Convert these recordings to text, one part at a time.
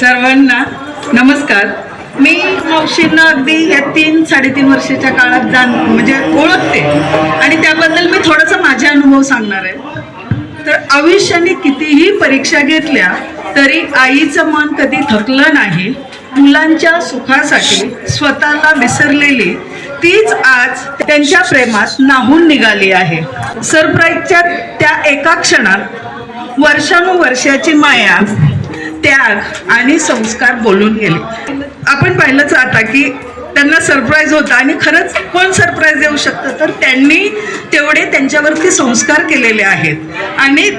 सर्वांना नमस्कार. मी मावशींना अगदी या 3-3.5 वर्षाच्या काळात म्हणजे ओळखते आणि त्याबद्दल मी थोडासा माझे अनुभव सांगणार आहे. तर आयुष्याने कितीही परीक्षा घेतल्या तरी आईचं मन कधी थकलं नाही. मुलांच्या सुखासाठी स्वतःला विसरलेली तीच आज त्यांच्या प्रेमात न्हाऊन निघाली आहे. सरप्राईजच्या त्या एका क्षणात वर्षानुवर्षाची माया, त्याग आणि संस्कार बोलून गेले. आपण पाहिलंच आता की त्यांना सरप्राईज होता आणि खरंच कोण सरप्राईज देऊ शकतं, तर त्यांनी तेवढे त्यांच्यावरती संस्कार केलेले आहेत आणि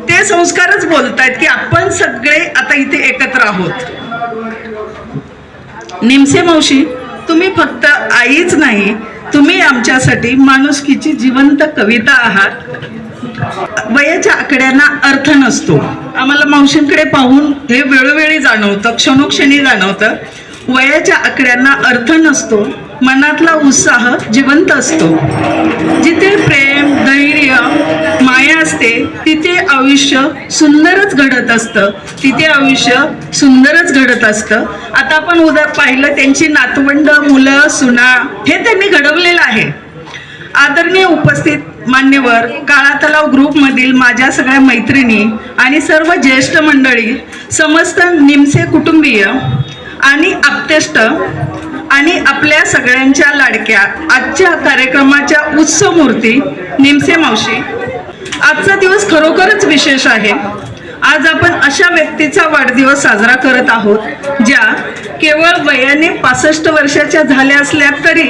ते संस्कारच बोलतायत की आपण सगळे आता इथे एकत्र आहोत. निमसे मावशी, तुम्ही फक्त आईच नाही, तुम्ही आमच्यासाठी माणुसकीची जिवंत कविता आहात. वयाच्या आकड्यांना अर्थ नसतो. आम्हाला मावशींकडे पाहून हे वेळोवेळी जाणवतं, क्षणोक्षणी जाणवतं. वयाच्या आकड्यांना अर्थ नसतो, मनातला उत्साह जिवंत असतो. जिथे प्रेम, धैर्य, माया असते तिथे आयुष्य सुंदरच घडत असतं, तिथे आयुष्य सुंदरच घडत असतं. आता आपण उद्या पाहिलं त्यांची नातवंड, मुलं, सुना हे त्यांनी घडवलेलं आहे. आदरणीय उपस्थित मान्यवर, काळा तलाव ग्रुपमधील माझ्या सगळ्या मैत्रिणी आणि सर्व ज्येष्ठ मंडळी, समस्त निमसे कुटुंबीय आणि आप्तेष्ट आणि आपल्या सगळ्यांच्या लाडक्या आजच्या कार्यक्रमाच्या उत्सव मूर्ती निमसे मावशी, आजचा दिवस खरोखरच विशेष आहे. आज आपण अशा व्यक्तीचा वाढदिवस साजरा करत आहोत ज्या केवळ वयाने 65 वर्षाच्या झाल्या असल्या तरी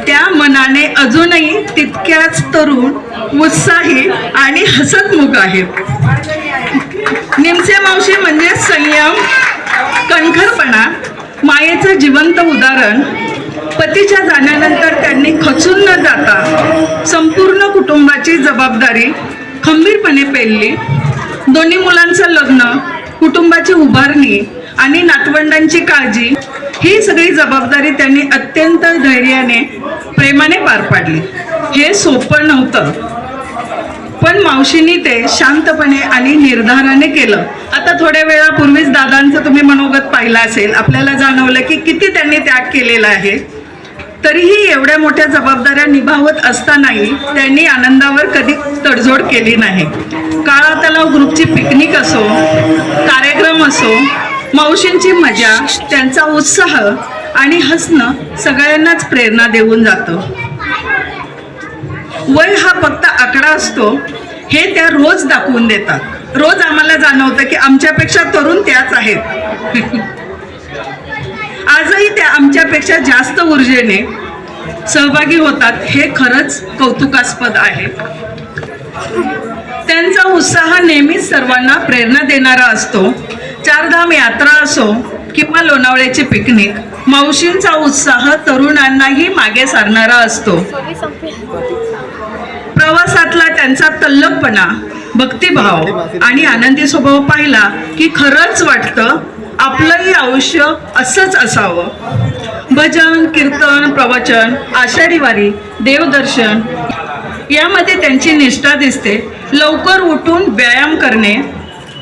त्या मनाने अजूनही तितक्याच तरुण, उत्साही आणि हसतमुख आहेत. निमसे मावशी म्हणजे संयम, कणखरपणा, मायेचं जिवंत उदाहरण. पतीच्या जाण्यानंतर त्यांनी खचून न जाता संपूर्ण कुटुंबाची जबाबदारी खंबीरपणे पेलली. दोन्ही मुलांचं लग्न, कुटुंबाची उभारणी आणि नातवंडांची काळजी ही सगळी जबाबदारी त्यांनी अत्यंत धैर्याने, प्रेमाने पार पाडली. हे सोपं नव्हतं, पण मावशींनी ते शांतपणे आणि निर्धाराने केलं. आता थोड्या वेळापूर्वीच दादांचं तुम्ही मनोगत पाहिलं असेल, आपल्याला जाणवलं की किती त्यांनी त्याग केलेला आहे. तरीही एवढ्या मोठ्या जबाबदाऱ्या निभावत असतानाही त्यांनी आनंदावर कधी तडजोड केली नाही. काळा तलाव ग्रुपची पिकनिक असो, कार्यक्रम असो, मावशींची मजा, त्यांचा उत्साह आणि हसणं सगळ्यांनाच प्रेरणा देऊन जातं. वय हा फक्त आकडा असतो हे त्या रोज दाखवून देतात. रोज आम्हाला जाणवतं की आमच्यापेक्षा तरुण त्याच आहेत. आजही त्या आमच्यापेक्षा जास्त ऊर्जेने सहभागी होतात. हे खरंच कौतुकास्पद आहे. त्यांचा उत्साह नेहमीच सर्वांना प्रेरणा देणारा असतो. चारधाम यात्रा असो किंवा लोणावळ्याची पिकनिक, मावशींचा उत्साह तरुणांनाही मागे सारणारा असतो. प्रवासातला त्यांचा तल्लखपणा, भक्तिभाव आणि आनंदी स्वभाव पाहिला की खरंच वाटतं आपलंही आयुष्य असंच असावं. भजन, कीर्तन, प्रवचन, आषाढी वारी, देवदर्शन यामध्ये त्यांची निष्ठा दिसते. लवकर उठून व्यायाम करणे,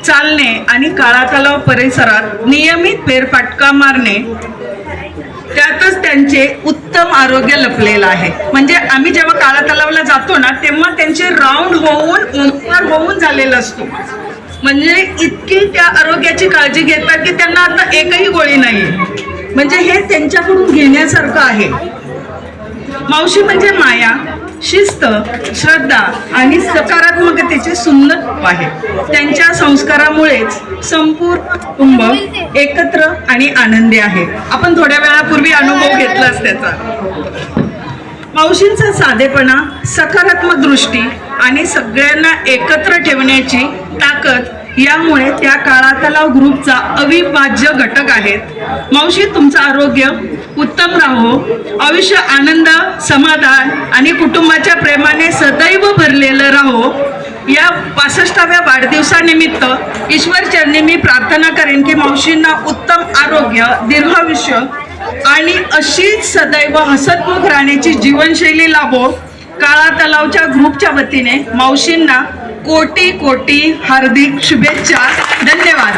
चालणे आणि काळा तलाव परिसरात नियमित फेरफटका मारणे, त्यातच त्यांचे उत्तम आरोग्य लपलेलं आहे. म्हणजे आम्ही जेव्हा काळा तलावला जातो ना, तेव्हा त्यांचे राऊंड होऊन ओंकार होऊन झालेलं असतो. म्हणजे इतकी त्या आरोग्याची काळजी घेतात की त्यांना आता एकही गोळी नाही. म्हणजे हे त्यांच्याकडून घेण्यासारखं आहे. मावशी म्हणजे माया, शिस्त, श्रद्धा आणि सकारात्मकतेचे सुंदर रूप आहे. त्यांच्या संस्कारामुळेच संपूर्ण कुटुंब एकत्र आणि आनंदी आहे. आपण थोड्या वेळापूर्वी अनुभव घेतलाच त्याचा. मावशींचा साधेपणा, सकारात्मक दृष्टी आणि सगळ्यांना एकत्र ठेवण्याची ताकद यामुळे त्या काळा तलाव ग्रुपचा अविभाज्य घटक आहेत. मावशी, तुमचं आरोग्य उत्तम राहो, आयुष्य आनंद, समाधान आणि कुटुंबाच्या प्रेमाने सदैव भरलेलं राहो. या 65व्या वाढदिवसानिमित्त ईश्वरचरणी मी प्रार्थना करेन की मावशींना उत्तम आरोग्य, दीर्घायुष्य आणि अशीच सदैव हसतमुख राहण्याची जीवनशैली लाभो. काळा तलावच्या ग्रुपच्या वतीने मावशींना कोटी कोटी हार्दिक शुभेच्छा. धन्यवाद.